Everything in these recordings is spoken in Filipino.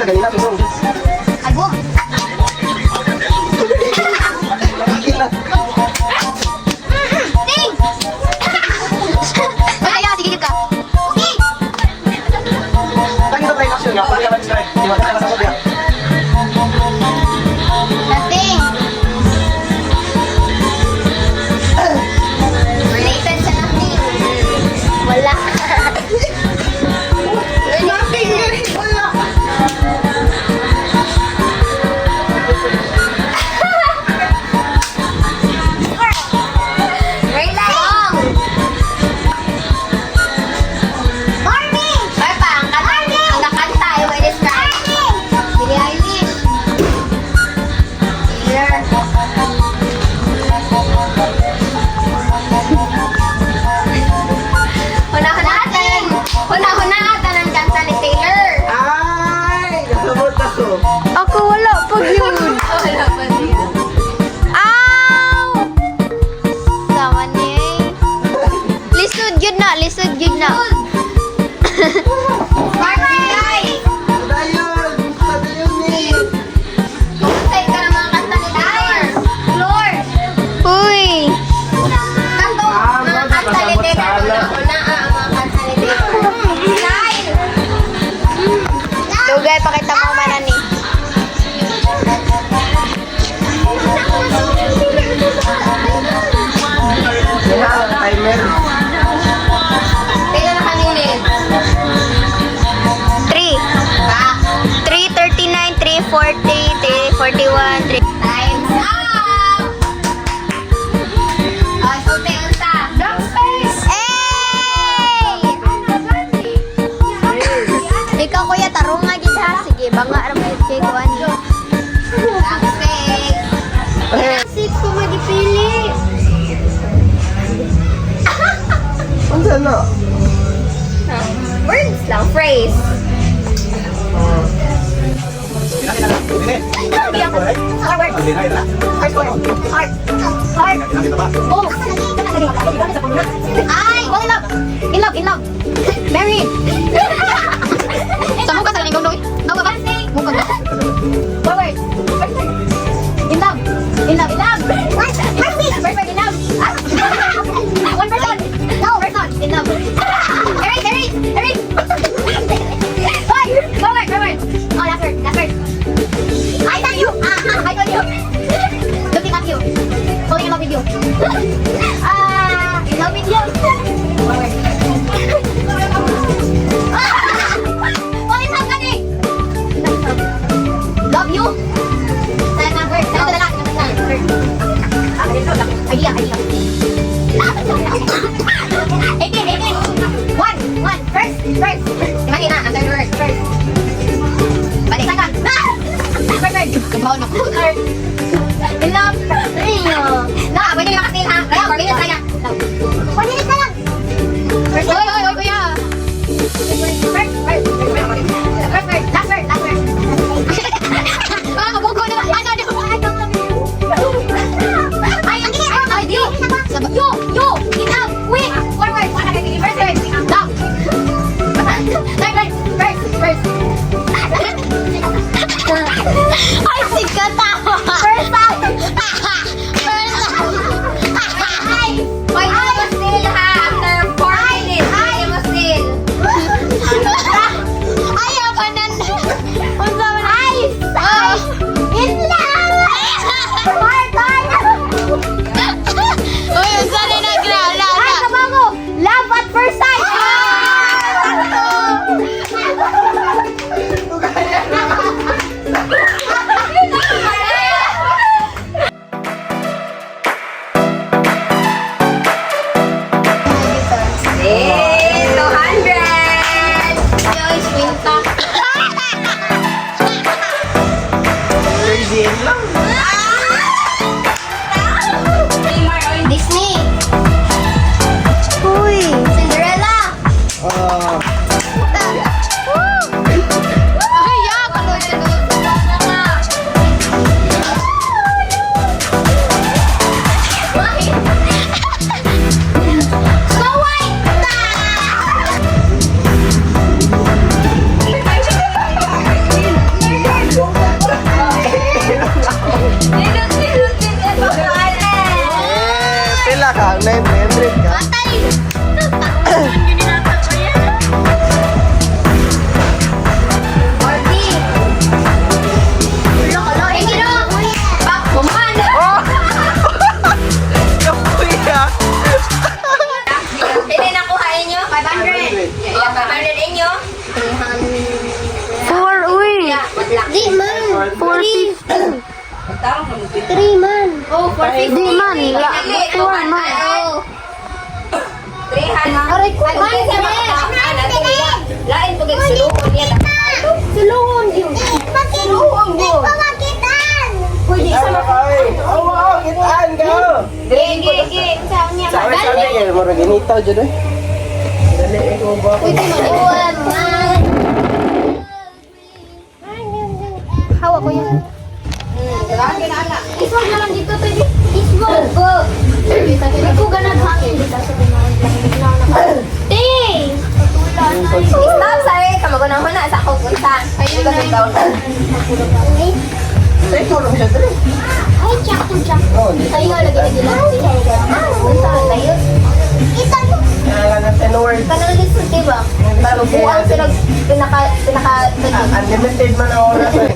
kanina, pero... Album. Ting! Kaya, sige ka. Okay. Lagi na try action nga, pag naman try. Di ba, sa sabot yan. Ting! Related sa natin. Wala. Ako wala pag yun. Wala pa niya. Ow! Sama niya eh. Lisod yun na, lisod yun na. Marky! Dayon! Dayon ni! Kumusay ka ng mga kanta ni Taylor. Floor! Uy! Kanto, mga kanta ni Taylor. Una ang mga kanta ni Taylor. Style! Dugay, pakita mo manan ni. Yan, timer. Taylor na kanilin. 3. 339, 340, 341, 3... Time's up! So, unsa? Drop space! Hey! Ikaw kuya, tarong nga gid ha. Sige, banga ra may kay kuan. Drop space! Six ko magipili. Ang sana? Words lang, phrase. Ay, oh, in love. In love, in love. Married. Sa mukha sa lingkong doy. Awa ba? Mukha ba? Forward. In love. In love, in love. Perfect, in love. One person. No, person. In love. Eric, Eric, Eric. Forward, forward. Oh, last word, last word. I told you. I told you. Looking at you. Falling in love with you. In love with you. Forward. Fall in love ka ni. Love you. Sana word. Ito na lang. Idea, idea. 18. One. First. Imagine na, ang third word. First. Balik. Second. First. Kabaw na ko. Third. In love. No, pwede yung makasin ha. Kaya, 4 minutes kaya. 1 minute na lang. First. Oy, kuya. First. Last word. Mga kabugo na. Ano? Ay, di. You. Enough. Wait. One word. First word. Love. First. Ay, sikat tawa. First time. Ay. Wait, I was still ha. After 4 minutes. I was still. Ayaw ka nan. Unsa man? Ay. In love. Uy, unsa na nagrala? Ay, kabago. Love at first sight. Crazy in lang. Disney. Uy. Cinderella. Ay, ya, kaloy na doon. Snow White. Di man. 450. 3 man. Oh, 450. Di man. 4 man. Oh. 300. Aray ko. Lain po gid sulukon niya. Sulungon yun. Sulungon yun. Pwede isa Ano ka eh? Oo, kitaan ka. Gigi. Saan niya? Sabi kayo, mura ginito dyan eh. Dali, ikaw ba? Pwede man. Hawak ko yan. Lagi na ala. Iswag na lang dito, pwede. Iswag ko. Hindi ko ganang hangin. Hey! Stop say kamagunang huna sa akong unta. Ayun na. Ay, tulong siya dali. Ay, tsak. Oo, di. Tayo nga lagi na Unta tayo. Kita mo. Kailangan na 10 words. Kanang listen diba? Para magbuang sila pinaka Unlimited man ang oras eh.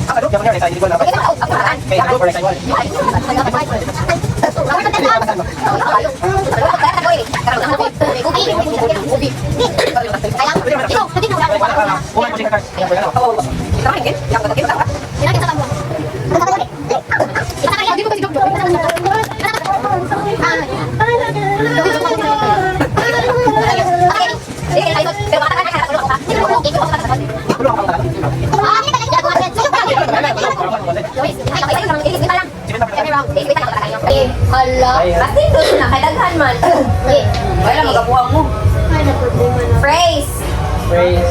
Ano? Yung nangyari sa hindi ko na kaya ako or sa iwan. Hala, pasti doon na kay daghan man. Wala magabuang mo. Phrase. Praise.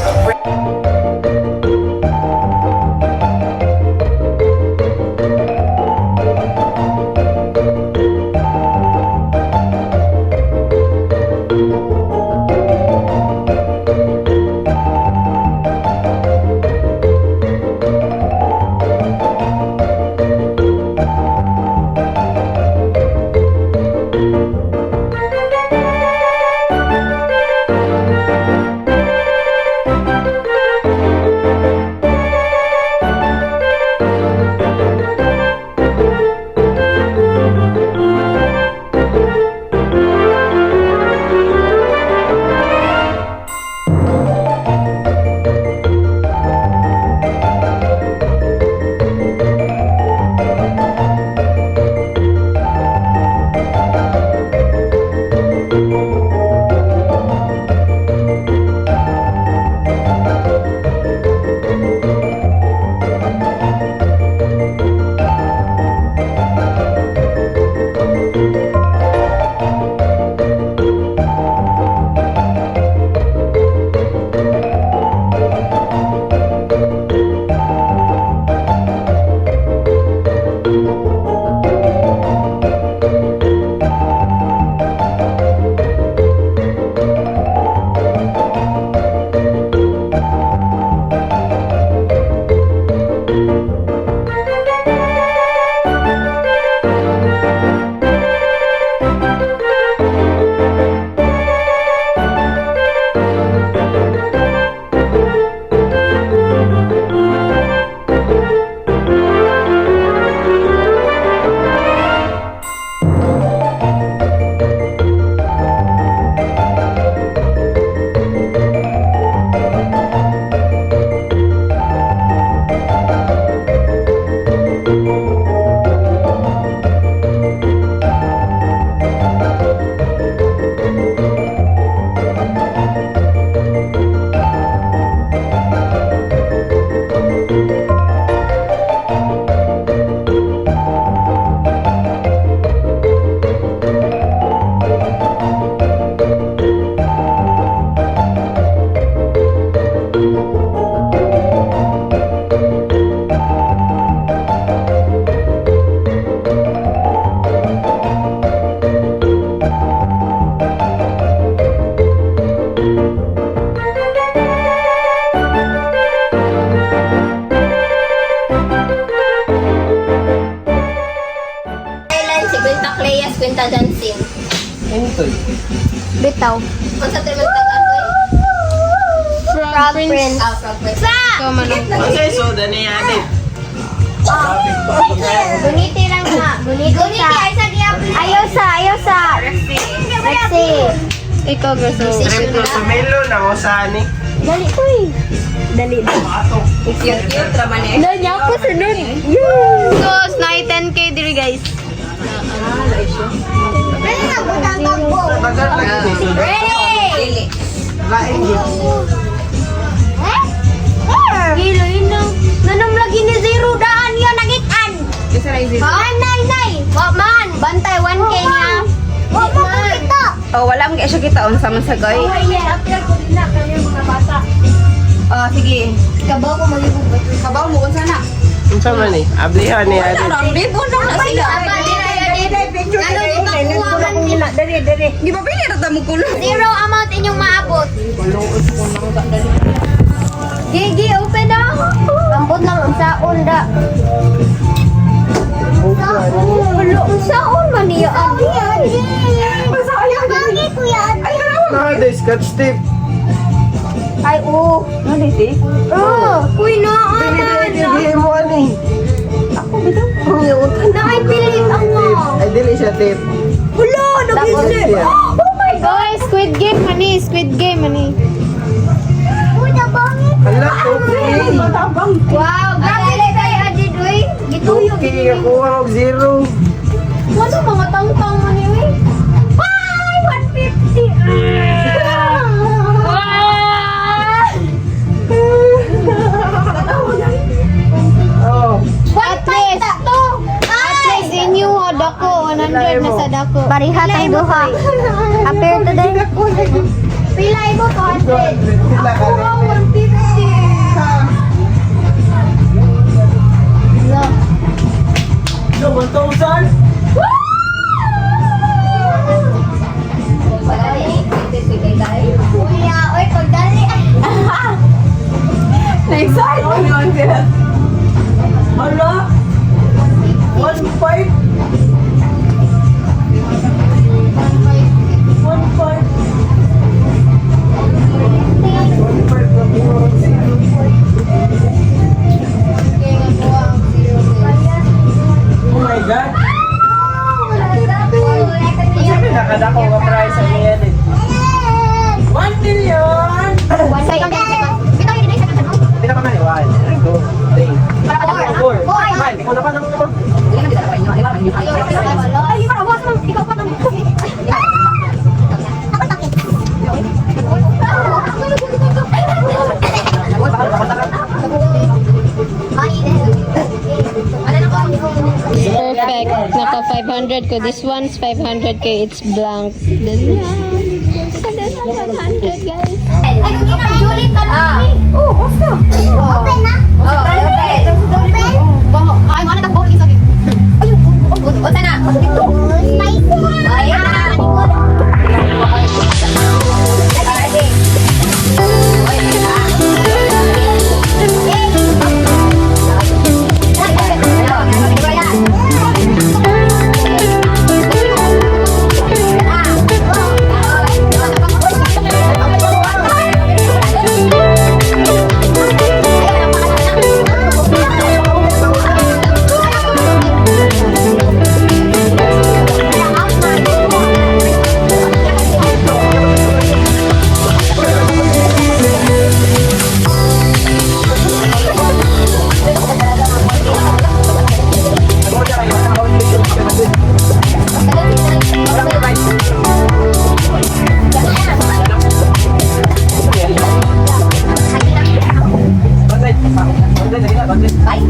Kwenta dancing. Entoy. Bitaw. Ang sa termo tag-atoy. Frog Prince. Frog Prince. Kasi soda na yan eh. Buniti lang na. Buniti sa. Ayaw sa. Rexy. Ikaw gusto. Trip to Sumelo na mo sa ani. Dali, uy. Dali. Cute raman eh. Nanya ako sunod. So, na 10K diri guys. Tagal lagi dito. Dili. Lain dito. Gila ino. Nanam lagi ni zero daan yun nagitan. Isa na easy. Nay. Wa man, bantay 1K niya. Wa man kita. Oh, wala mo siya kita unsa man sa goy. Appear ko din na kanya mga bata. Oh, sige. Kabaw ko magiging bato. Kabaw mo unsa na? Unsa man ni? Ablihan ni adi. Bibo na sila. Dali. Di ba pili ra mo kulo? Zero amount inyong maabot. Gigi, open na. Ambot lang ang saon da. Wala, ang saon man niya. Na day scotch tape. Ay, oo. Uy, naaman. Dili mo ani. Ako bitaw. Nakaipilit ako. Ay dili siya tape. Wala, nag-isip. Oh my God. Squid Game, mani. Uy, nabangit. Hala to. Wow, grabe tayo, Adid, uy. Gituyo, Okay, ako ang zero. Ano mga tangtang mo ni uy? Ay, 150. Oh. At least inyo dako 100 na sa dako. Pariha tayo duha. Appear today. Pilay mo 200. Ako 150. No, 1,000? Kuya, oy, pagdali. Na-excite mo yun sila. Hala? 1,500? 1,500? Oh my God. Sabi nakadako ka price sa niya din. 1 million! Pinakamaniwan. 2, 3. Four. Man, ikaw na pa ng ito. Ay, para boss mo, ikaw pa nang. Perfect. Naka 500 ko. This one's 500k. It's blank. Then so this one's 500 guys. Ay, kung ginang-julit ka na. Oh, basta. Open na? Open. Ay, mo na tang bowling sabi. Ay, unsa na? Spicy. Ay, Bandit. Bye,